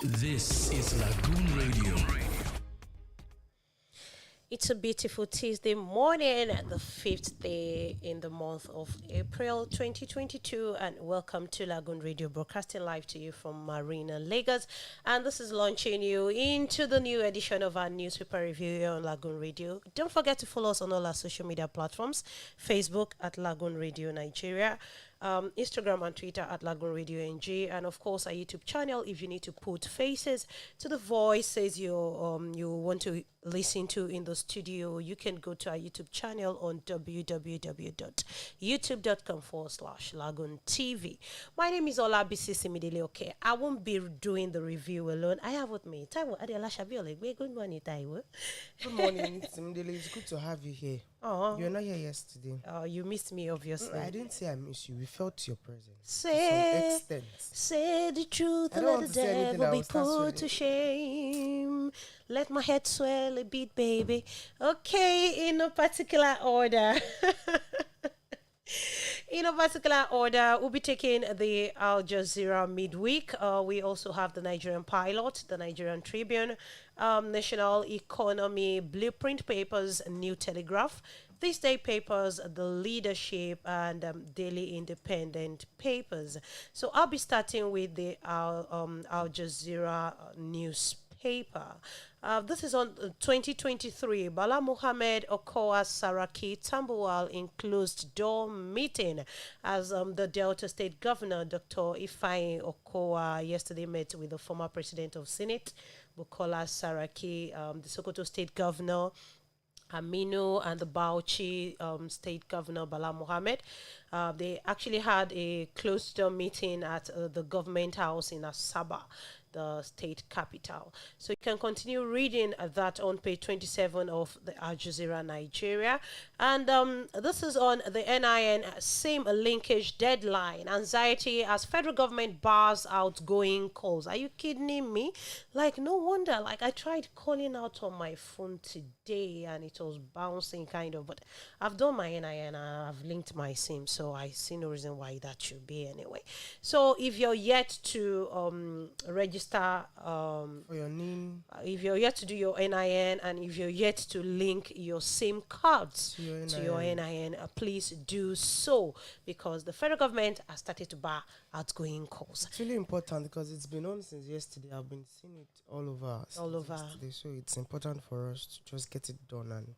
This is Lagoon Radio. It's a beautiful Tuesday morning, the 5th day in the month of April 2022, and welcome to Lagoon Radio, broadcasting live to you from Marina, Lagos. And this is launching you into the new edition of our newspaper review here on Lagoon Radio. Don't forget to follow us on all our social media platforms: Facebook at Lagoon Radio Nigeria, Instagram and Twitter at Lagoonradio.Ng, and of course our YouTube channel. If you need to put faces to the voices you want to listen to in the studio, you can go to our YouTube channel on www.youtube.com/LagoonTV. My name is Olabisi Simidele. Okay, I won't be doing the review alone. I have with me Taiwo Adela Shabiole. Good morning, Taiwo. Good morning, Simidele. It's good to have you here. Oh, you were not here yesterday. Oh, you missed me, obviously. I didn't say I miss you. We felt your presence. Say, to some extent. Say the truth and let the devil be put to shame. Let my head swell a bit, baby. Okay, in no particular order. In a particular order, we'll be taking the Al Jazeera midweek. We also have the Nigerian Pilot, the Nigerian Tribune, National Economy Blueprint Papers, New Telegraph, This Day Papers, The Leadership, and Daily Independent Papers. So I'll be starting with the Al Jazeera newspaper. This is on 2023. Bala Muhammad Okowa Saraki Tambuwal in closed door meeting as the Delta State Governor Dr. Ifeanyi Okowa yesterday met with the former President of Senate Bukola Saraki, the Sokoto State Governor Aminu, and the Bauchi State Governor Bala Mohammed. They actually had a closed-door meeting at the government house in Asaba, the state capital. So you can continue reading that on page 27 of the Al Jazeera Nigeria. And this is on the NIN SIM linkage deadline. Anxiety as federal government bars outgoing calls. Are you kidding me? Like, no wonder. Like, I tried calling out on my phone today and it was bouncing kind of, but I've done my NIN and I've linked my SIM, so I see no reason why that should be anyway. So if you're yet to register for your name, if you're yet to do your NIN, and if you're yet to link your SIM cards to your NIN, please do so, because the federal government has started to bar outgoing calls. It's really important because it's been on since yesterday. I've been seeing it all over. Yesterday, so it's important for us to just get it done, and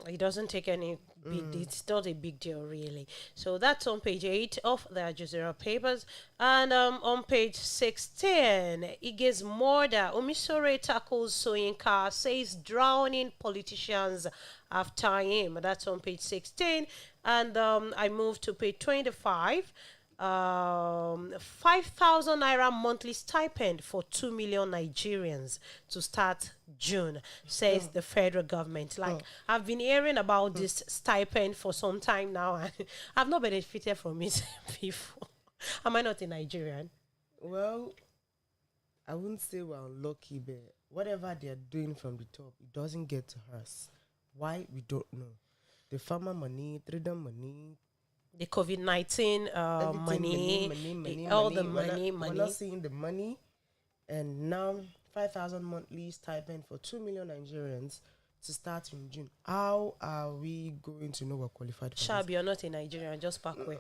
it doesn't take any big it's not a big deal really. So that's on page 8 of the Al Jazeera papers. And on page 16, Ige's murder, Omisore tackles Soyinka, says drowning politicians after him. That's on page 16. And I move to page 25. 5,000 naira monthly stipend for 2 million Nigerians to start June, says the federal government. Like, I've been hearing about this stipend for some time now, and I've not benefited from it before. Am I not a Nigerian? Well, I wouldn't say we're unlucky, but whatever they're doing from the top, it doesn't get to us. Why? We don't know. The farmer money, trader money, the COVID-19 money, all the money. We're not seeing the money. And now 5,000 monthly stipend for 2 million Nigerians to start in June. How are we going to know we're qualified for Shab, you're not a Nigerian, just back away.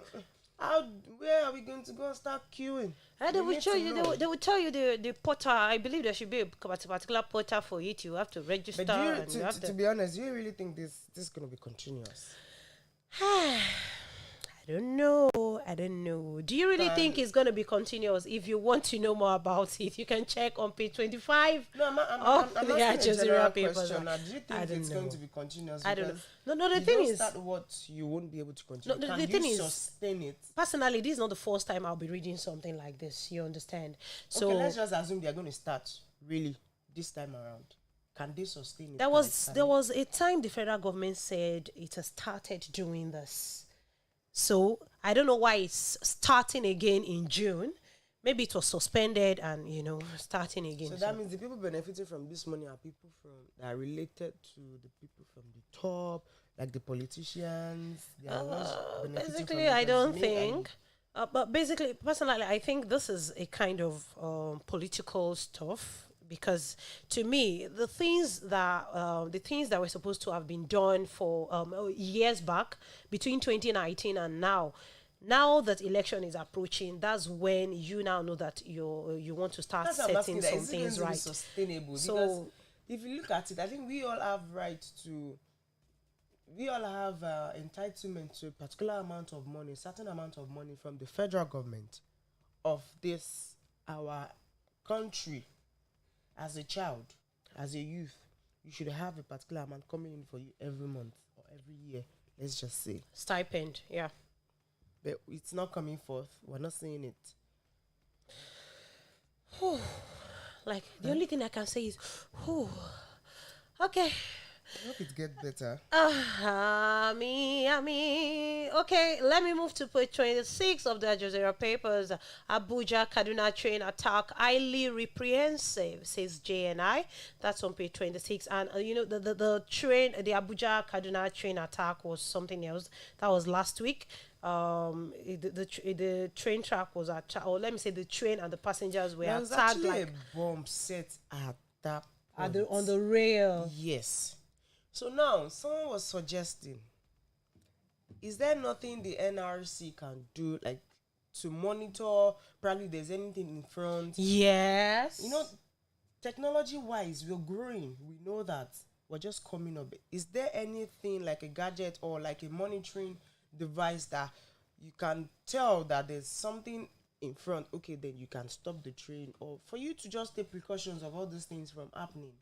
Where are we going to go and start queuing? They will show you. They will tell you the portal. I believe there should be a particular portal for it. You have to register. But to be honest, do you really think this is going to be continuous? I don't know. Do you really think it's going to be continuous? If you want to know more about it, you can check on page 25. No, I'm not the Al Jazeera papers. Do you think it's going to be continuous? I don't know. No, the thing is, start what you won't be able to continue. No, the thing is, sustain it? Personally, this is not the first time I'll be reading something like this. You understand? So okay, let's just assume they're going to start really this time around. Can they sustain it? There was a time the federal government said it has started doing this. So I don't know why it's starting again in June. Maybe it was suspended and starting again. So that means the people benefiting from this money are people that are related to the people from the top, like the politicians. Basically, I don't think. But basically, personally, I think this is a kind of political stuff because to me, the things that were supposed to have been done for years back between 2019 and now that election is approaching, that's when you now know that you want to start That's what I'm setting asking. That some is it going things to be right. sustainable? Because So if you look at it, I think we all have right to. We all have entitlement to a particular amount of money, certain amount of money from the federal government of this our country. As a child, as a youth, you should have a particular amount coming in for you every month or every year. Let's just say, stipend, yeah. but it's not coming forth. We're not seeing it. Like the only thing I can say is, whew, okay. I hope it gets better. Okay, let me move to page 26 of the Al Jazeera papers. Abuja Kaduna train attack highly reprehensive, says JNI. That's on page 26. And the train, the Abuja Kaduna train attack was something else. That was last week. The train track was attacked, or let me say the train and the passengers were There was attacked actually like a bomb set at that on the rail. Yes. So now someone was suggesting, is there nothing the NRC can do, like to monitor? Probably there's anything in front. Yes. Technology wise, we're growing. We know that we're just coming up. Is there anything like a gadget or like a monitoring device that you can tell that there's something in front? Okay, then you can stop the train, or for you to just take precautions of all these things from happening.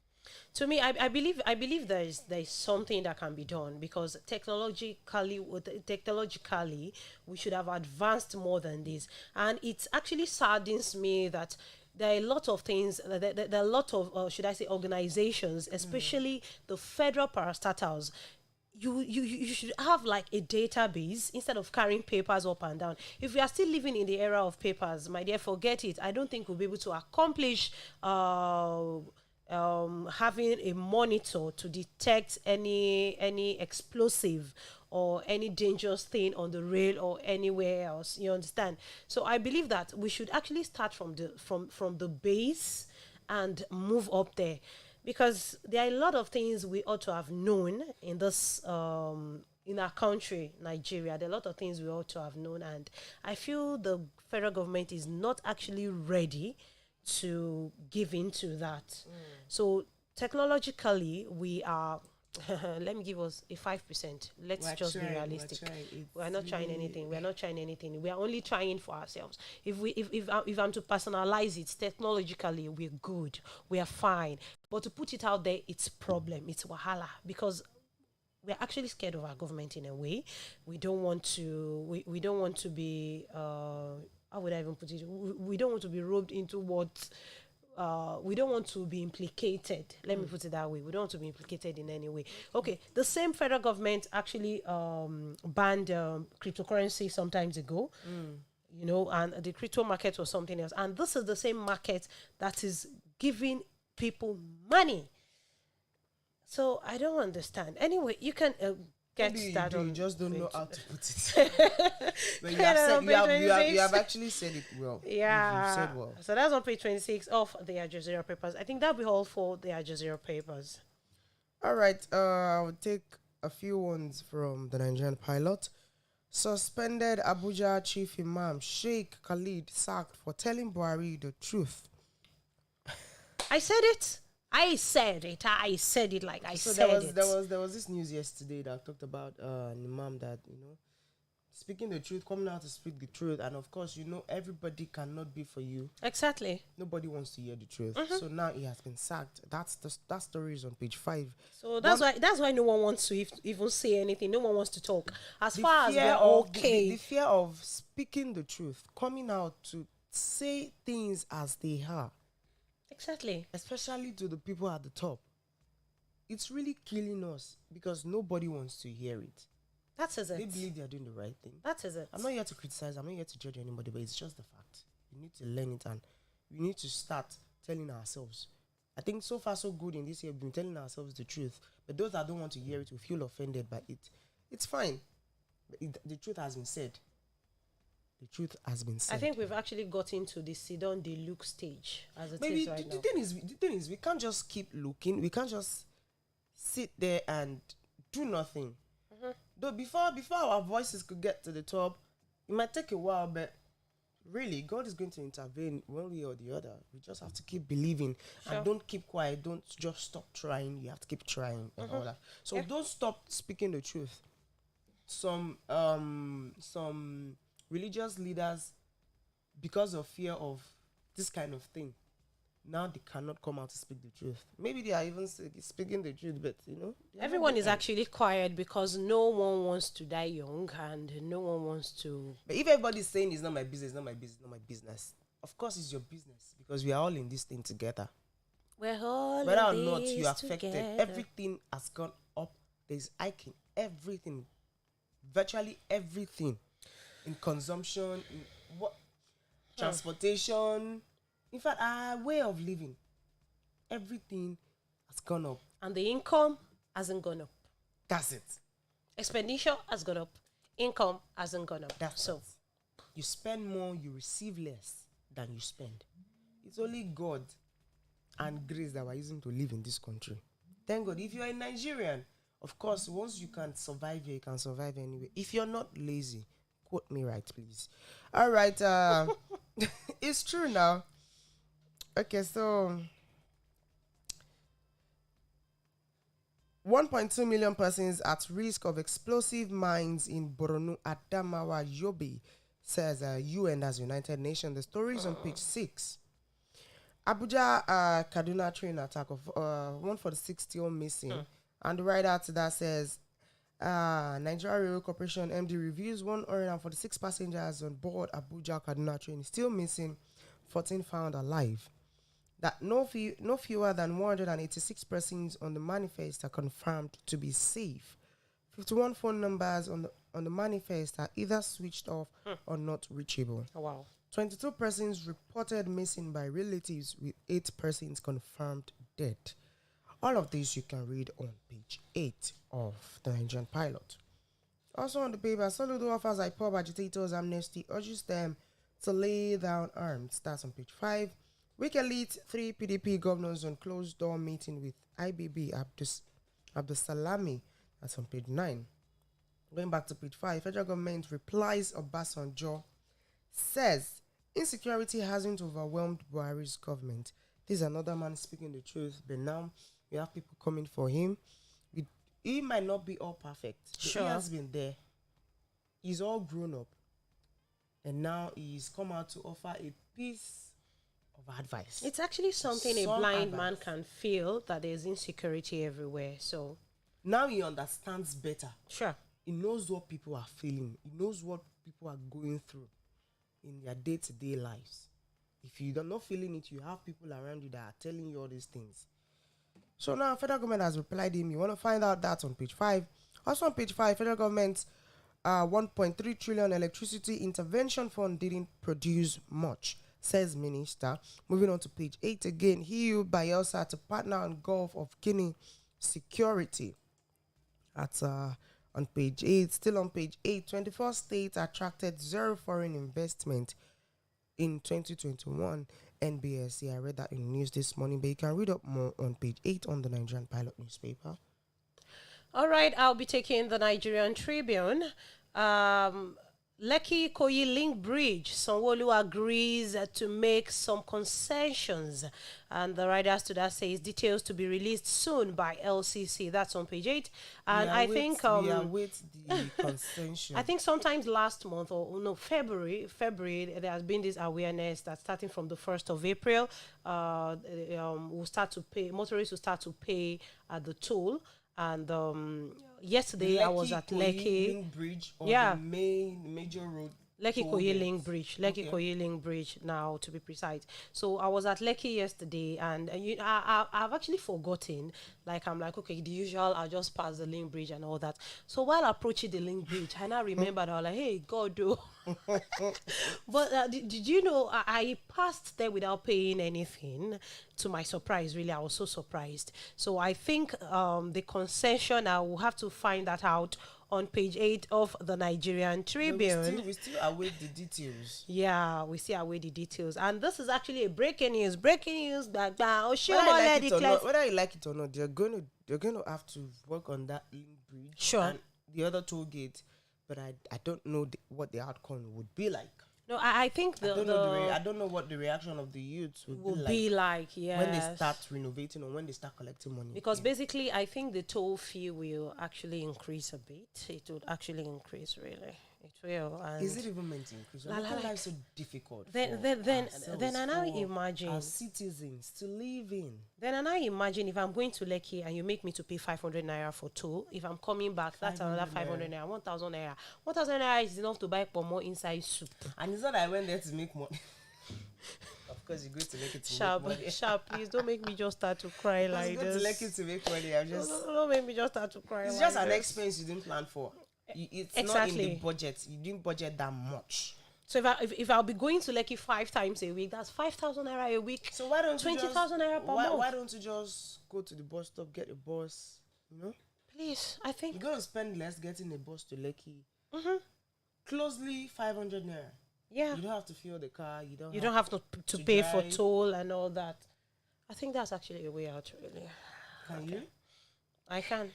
To me, I believe there is something that can be done because technologically we should have advanced more than this, and it actually saddens me that there are a lot of things, there are a lot of should I say organizations, especially the federal parastatals. You should have like a database instead of carrying papers up and down. If we are still living in the era of papers, my dear, forget it. I don't think we'll be able to accomplish having a monitor to detect any explosive or any dangerous thing on the rail or anywhere else. You understand? So I believe that we should actually start from the base and move up there, because there are a lot of things we ought to have known in this in our country, Nigeria. There are a lot of things we ought to have known, and I feel the federal government is not actually ready to give into that. So technologically, we are. Let me give us a 5%. Let's We're just trying, be we're realistic. trying. We're not trying anything. We're not trying anything. We are only trying for ourselves. If I'm to personalize it, technologically, we're good. We are fine. But to put it out there, it's problem. It's wahala, because we're actually scared of our government in a way. We don't want to. We don't want to be. How would I even put it? We don't want to be roped into what. We don't want to be implicated. Let me put it that way. We don't want to be implicated in any way. Okay, the same federal government actually banned cryptocurrency some times ago. And the crypto market was something else. And this is the same market that is giving people money. So I don't understand. Anyway, you can get Maybe that on. you just don't know how to put it. But you have actually said it well. Yeah. You've said well. So that's on page 26 of the Al Jazeera papers. I think that'll be all for the Al Jazeera papers. All right. I'll take a few ones from the Nigerian Pilot. Suspended Abuja Chief Imam Sheikh Khalid sacked for telling Buhari the truth. I said it. I said it like I So said it. there was this news yesterday that talked about an imam that speaking the truth, coming out to speak the truth, and of course everybody cannot be for you. Exactly. Nobody wants to hear the truth. So now he has been sacked. That story is on page 5. So that's why no one wants to even say anything. No one wants to talk. As The far as fear we're of okay. the fear of speaking the truth, coming out to say things as they are, Exactly. especially to the people at the top. It's really killing us because nobody wants to hear it. That is They it. believe they are doing the right thing. That is it. I'm not here to criticize, I'm not here to judge anybody, but it's just the fact. We need to learn it, and we need to start telling ourselves. I think so far so good in this year, we've been telling ourselves the truth. But those that don't want to hear it will feel offended by it. It's fine. But the truth has been said. the truth has been said. I think we've actually gotten to the sit-down, the look stage as it Maybe is right the now. thing is, we can't just keep looking. We can't just sit there and do nothing. Though before our voices could get to the top, it might take a while, but really, God is going to intervene one way or the other. We just have to keep believing and don't keep quiet. Don't just stop trying. You have to keep trying and all that. So don't stop speaking the truth. Some religious leaders, because of fear of this kind of thing, now they cannot come out to speak the truth. Maybe they are even speaking the truth, but Everyone is actually quiet because no one wants to die young and no one wants to. But if everybody's saying it's not my business, not my business, not my business, of course it's your business because we are all in this thing together. We're all Whether or in not you this are affected, together. everything has gone up. There's hiking, everything, virtually everything, in consumption, in what transportation, in fact, our way of living, everything has gone up. And the income hasn't gone up. That's it. Expenditure has gone up. Income hasn't gone up. That's so it. You spend more, you receive less than you spend. It's only God and grace that we're using to live in this country. Thank God. If you're a Nigerian, of course, once you can survive here, you can survive anywhere. If you're not lazy, quote me right, please. All right. It's true now. Okay, so 1.2 million persons at risk of explosive mines in Borno, Adamawa, Yobe, says UN as United Nations. The story is on page 6. Abuja Kaduna train attack of 146 still missing. And the writer to that says Nigeria Railway Corporation MD reviews 146 passengers on board Abuja Kaduna train still missing, 14 found alive. That no fewer than 186 persons on the manifest are confirmed to be safe. 51 phone numbers on the manifest are either switched off or not reachable. oh, wow. 22 persons reported missing by relatives, with 8 persons confirmed dead. All of this you can read on page 8 of the Nigerian Pilot. Also on the paper, Soludo offers IPOB agitators amnesty, urges them to lay down arms. That's on page 5. Wike leads 3 PDP governors on closed-door meeting with IBB Abdusalami. That's on page 9. Going back to page 5, federal government replies Obasanjo, says insecurity hasn't overwhelmed Buhari's government. This is another man speaking the truth, but now we have people coming for him. He might not be all perfect. Sure. He has been there. He's all grown up. And now he's come out to offer a piece of advice. It's actually something a blind man can feel, that there's insecurity everywhere. So now he understands better. sure. He knows what people are feeling. He knows what people are going through in their day-to-day lives. If you're not feeling it, you have people around you that are telling you all these things. So now federal government has replied him. You want to find out that on page 5. Also on page 5, federal government's 1.3 trillion electricity intervention fund didn't produce much, says minister. Moving on to page 8 again. EU Bielsa to partner on Gulf of Guinea security. That's on page 8. Still on page 8, 24 states attracted zero foreign investment in 2021. NBSC. I read that in the news this morning, but you can read up more on page 8 on the Nigerian Pilot newspaper. All right, I'll be taking the Nigerian Tribune. Lekki Ikoyi Link Bridge, Sanwo-Olu agrees to make some concessions. And the writers to that says details to be released soon by LCC. That's on page 8. And I think we await the concession. I think sometimes last month or no February, there has been this awareness that starting from the 1st of April, we'll start to pay, motorists will start to pay at the toll. And yesterday I was at Lekki Link Bridge, or yeah, the major road. Lekki Ikoyi Link Bridge, Ikoyi Link Bridge now to be precise. So I was at Lekki yesterday, and I've actually forgotten. Like I'm like, okay, the usual, I'll just pass the Link Bridge and all that. So while approaching the Link Bridge, I now remembered, I was like, hey, God, do. But did you know I passed there without paying anything? To my surprise, really, I was so surprised. So I think the concession, I will have to find that out on page 8 of the Nigerian Tribune. We still await the details. Yeah, we see away the details. And this is actually a breaking news. Breaking news that Whether you like it or not, they're going to have to work on that link bridge. Sure. And the other toll gate, but I don't know what the outcome would be like. No, I think I don't know what the reaction of the youths would be like. Yes. When they start renovating or when they start collecting money. Because basically, I think the toll fee will actually increase a bit. It would actually increase, really. It will. And is it even meant to increase? Life is so difficult. Then I now imagine our citizens to live in. Then I now imagine if I'm going to Lekki and you make me to pay 500 naira for toll. If I'm coming back, that's another 500 naira, 1,000 naira. 1,000 naira is enough to buy more inside soup. And it's not that I went there to make money. Of course, you go to Lekki to make money. Sharp, please don't make me just start to cry like this. Go to Lekki to make money. Don't make me just start to cry. It's like just an this. expense you didn't plan for. It's Exactly. not in the budget. You didn't budget that much. So if I'll be going to Lekki 5 times a week, that's 5,000 naira a week. So why don't 20,000 naira per month? Why don't you just go to the bus stop, get a bus? You know. Please, I think you're gonna spend less getting a bus to Lekki. Mm-hmm. Closely 500 naira. Yeah. You don't have to fuel the car. You don't have to pay for toll and all that. I think that's actually a way out, really. Can you? I can.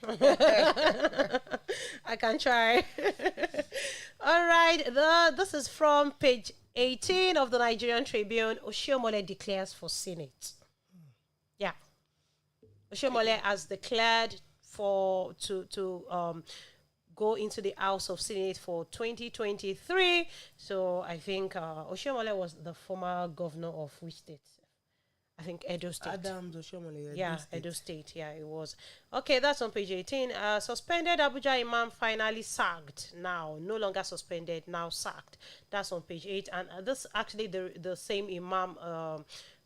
I can try. All right. This is from page 18 of the Nigerian Tribune. Oshiomhole declares for Senate. Yeah. Oshiomhole has declared to go into the House of Senate for 2023. So I think Oshiomhole was the former governor of which state? I think Edo State. Adams Oshiomhole. Yeah, Edo State. Yeah, it was. Okay, that's on page 18. Suspended Abuja Imam finally sacked. Now, no longer suspended, now sacked. That's on page 8. And this actually the same Imam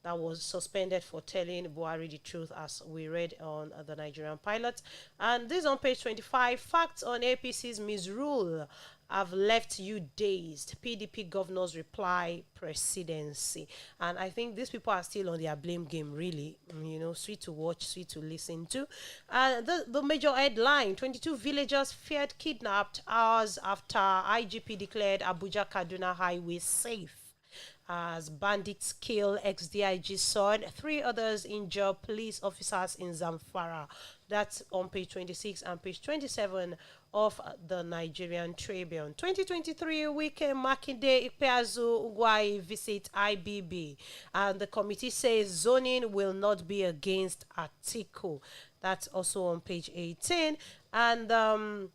that was suspended for telling Buhari the truth, as we read on the Nigerian Pilot. And this on page 25. Facts on APC's misrule have left you dazed. PDP governors reply presidency. And I think these people are still on their blame game, really. You know, sweet to watch, sweet to listen to. The major headline, 22 villagers feared kidnapped hours after IGP declared Abuja Kaduna highway safe. As bandits kill ex-DIG son, 3 others injure police officers in Zamfara. That's on page 26 and page 27 of the Nigerian Tribune. 2023 weekend Makinde Ikpeazu Ugwai visit IBB, and the committee says zoning will not be against Atiku. That's also on page 18. And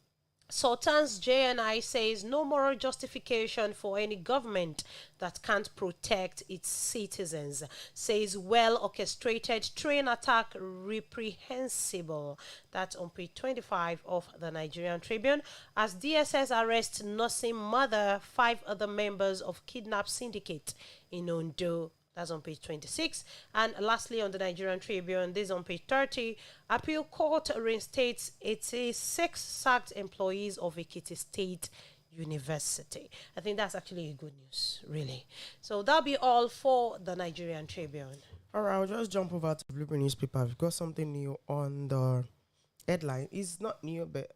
Sultan's JNI says no moral justification for any government that can't protect its citizens. Says well-orchestrated train attack reprehensible. That's on page 25 of the Nigerian Tribune. As DSS arrests nursing mother, 5 other members of kidnap syndicate in Ondo. That's on page 26. And lastly, on the Nigerian Tribune, this is on page 30. Appeal Court reinstates 86 sacked employees of Ekiti State University. I think that's actually good news, really. So that'll be all for the Nigerian Tribune. All right, I'll just jump over to the Blueprint newspaper. We've got something new on the headline. It's not new, but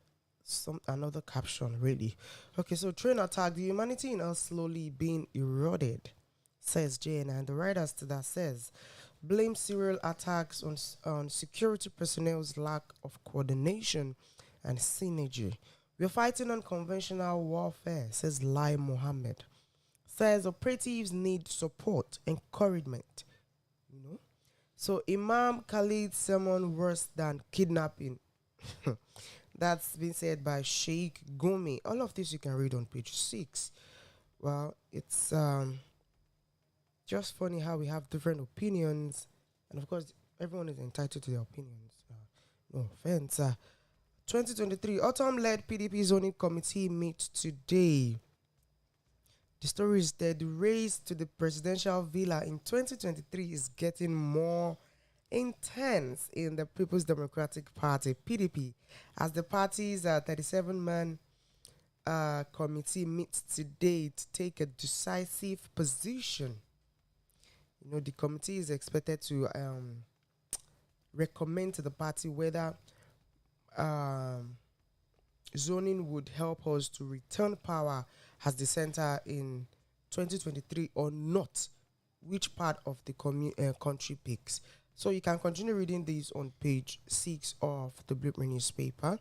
another caption, really. Okay, so train attack. The humanity in us slowly being eroded, says JN, and the writers to that says blame serial attacks on security personnel's lack of coordination and synergy. We're fighting unconventional warfare, says Lai Mohammed. Says operatives need support, encouragement. You know? So Imam Khalid's sermon worse than kidnapping. That's been said by Sheikh Gumi. All of this you can read on page 6. Well, it's just funny how we have different opinions, and of course everyone is entitled to their opinions. No offense. 2023 autumn-led PDP zoning committee meets today. The story is that the race to the presidential villa in 2023 is getting more intense in the People's Democratic Party (PDP) as the party's 37-man committee meets today to take a decisive position. You know, the committee is expected to recommend to the party whether zoning would help us to return power as the center in 2023 or not, which part of the country picks. So you can continue reading this on page 6 of the Blueprint newspaper.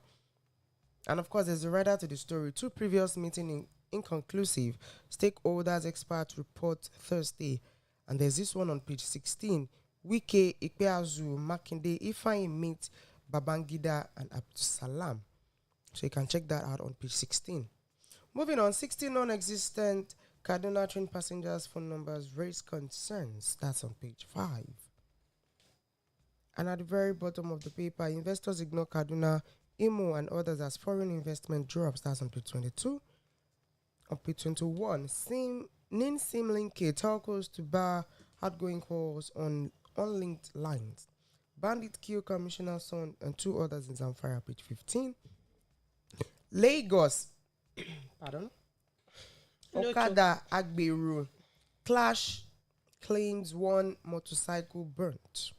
And of course, there's a writer to the story. 2 previous meetings inconclusive. Stakeholders experts report Thursday. And there's this one on page 16. Wike, Ikpeazu, Makinde, Ifeanyi meet Babangida and Abdusalam. So you can check that out on page 16. Moving on, 16 non-existent Kaduna train passengers' phone numbers raise concerns. That's on page 5. And at the very bottom of the paper, investors ignore Kaduna, Imo, and others as foreign investment drops. That's on page 22. On page 21, Nin SIM linkage telcos to bar outgoing calls on unlinked lines. Bandit kill Commissioner's son and 2 others in Zamfara, page 15. Lagos, pardon? Okada Agberu clash claims 1 motorcycle burnt.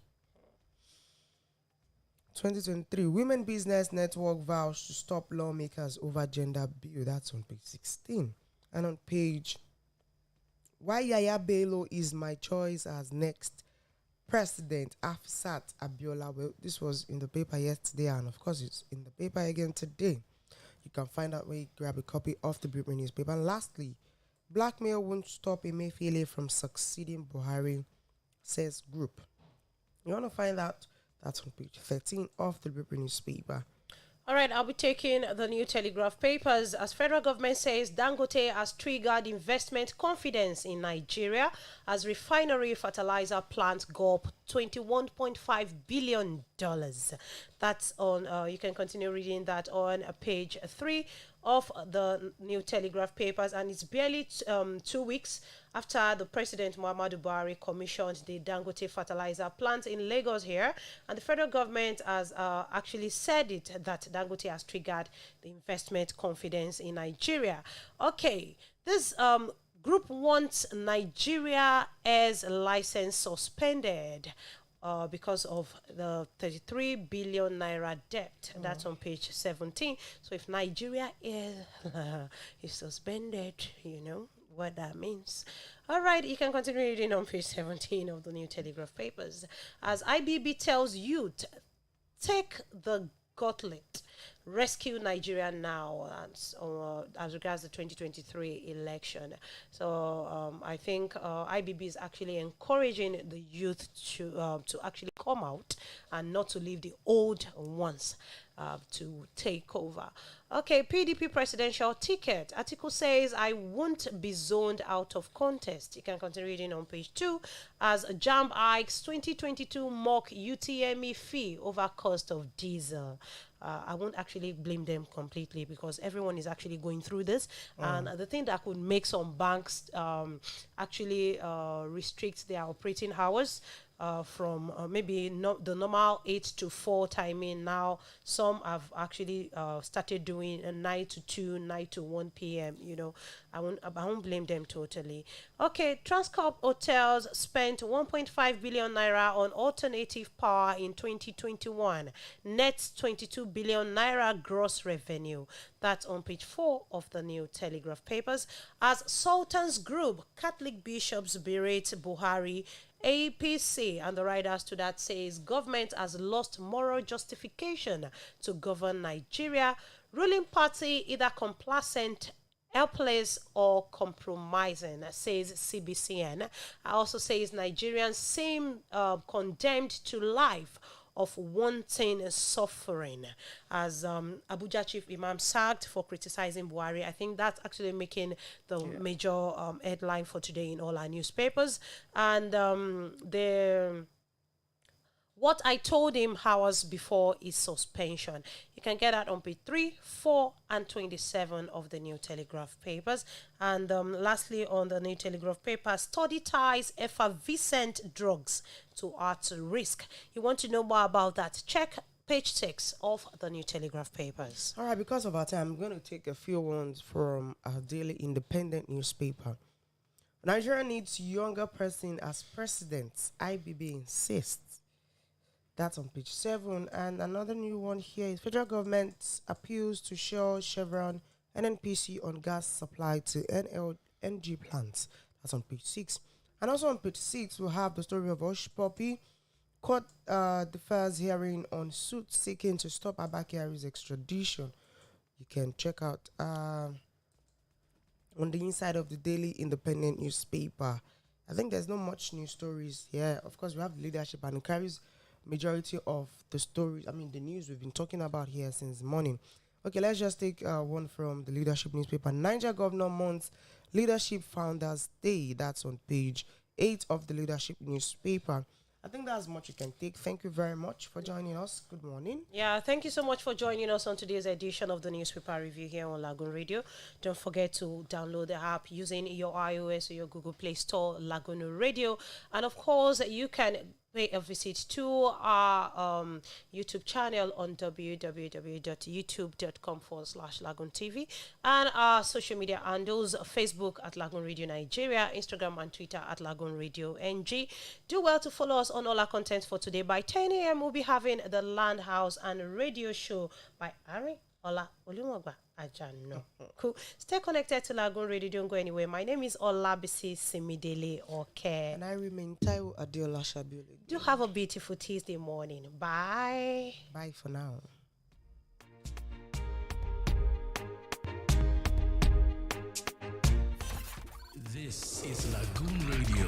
2023 Women Business Network vows to stop lawmakers over gender bill. That's on page 16. And on page Why Yaya Bello is my choice as next president, Afsat Abiola. Well, this was in the paper yesterday, and of course it's in the paper again today. You can find out where you grab a copy of the Blueprint newspaper. And lastly, blackmail won't stop Emefiele from succeeding Buhari, says group. You want to find out? That's on page 13 of the Blueprint newspaper. All right, I'll be taking the New Telegraph papers. As federal government says, Dangote has triggered investment confidence in Nigeria as refinery fertilizer plant go up $21.5 billion. That's on, you can continue reading that on page 3 of the New Telegraph papers, and it's barely 2 weeks after the President Muhammadu Buhari commissioned the Dangote fertilizer plant in Lagos here, and the federal government has actually said it that Dangote has triggered the investment confidence in Nigeria. Okay, this group wants Nigeria as license suspended because of the 33 billion naira debt. That's on page 17. So if Nigeria is suspended, you know what that means. All right, you can continue reading on page 17 of the New Telegraph papers. As IBB tells youth, take the gauntlet, rescue Nigeria now as regards the 2023 election. So I think IBB is actually encouraging the youth to actually come out and not to leave the old ones to take over. Okay, PDP presidential ticket. Article says, I won't be zoned out of contest. You can continue reading on page 2 as JAMB hikes 2022 mock UTME fee over cost of diesel. I won't actually blame them completely because everyone is actually going through this. And the thing that could make some banks actually restrict their operating hours from maybe not the normal 8 to 4 timing. Now some have actually started doing 9 to 2, 9 to 1 p.m. You know, I won't blame them totally. Okay, Transcorp Hotels spent 1.5 billion naira on alternative power in 2021. Net 22 billion naira gross revenue. That's on page 4 of the New Telegraph papers. As Sultan's Group, Catholic bishops berate Buhari, APC, and the writers to that says government has lost moral justification to govern Nigeria. Ruling party either complacent, helpless, or compromising, says CBCN. Also says Nigerians seem condemned to life of wanton suffering, as Abuja Chief Imam sacked for criticizing Buhari. I think that's actually making the major headline for today in all our newspapers. And what I told him hours before is suspension. You can get that on page 3, 4, and 27 of the New Telegraph papers. And lastly, on the New Telegraph papers, study ties effervescent drugs to heart risk. You want to know more about that? Check page 6 of the New Telegraph papers. All right, because of our time, I'm going to take a few ones from our daily independent newspaper. Nigeria needs younger person as president, IBB insists. That's on page 7. And another new one here is federal government appeals to Shell, Chevron, NNPC on gas supply to NLNG plants. That's on page 6. And also on page 6, we'll have the story of Hush Puppy. Court defers hearing on suit seeking to stop Abakiari's extradition. You can check out on the inside of the Daily Independent newspaper. I think there's not much news stories here. Of course, we have the leadership and it carries majority of the stories, the news we've been talking about here since morning. Okay, let's just take one from the leadership newspaper. Niger Governor Mont's Leadership Founders Day. That's on page 8 of the leadership newspaper. I think that's much you can take. Thank you very much for joining us. Good morning. Yeah, thank you so much for joining us on today's edition of the newspaper review here on Lagoon Radio. Don't forget to download the app using your iOS or your Google Play Store, Lagoon Radio. And of course, you can pay a visit to our YouTube channel on www.youtube.com/LagoonTV and our social media handles, Facebook at Lagoon Radio Nigeria, Instagram and Twitter at Lagoonradio.Ng. Do well to follow us on all our content for today. By 10 a.m. we'll be having the Land House and Radio Show by Ari Olumakaiye. Cool. Stay connected to Lagoon Radio. Don't go anywhere. My name is Olabisi Simidele Okay. And I remain Taiwo Adeola Shabiole. Do have a beautiful Tuesday morning. Bye. Bye for now. This is Lagoon Radio.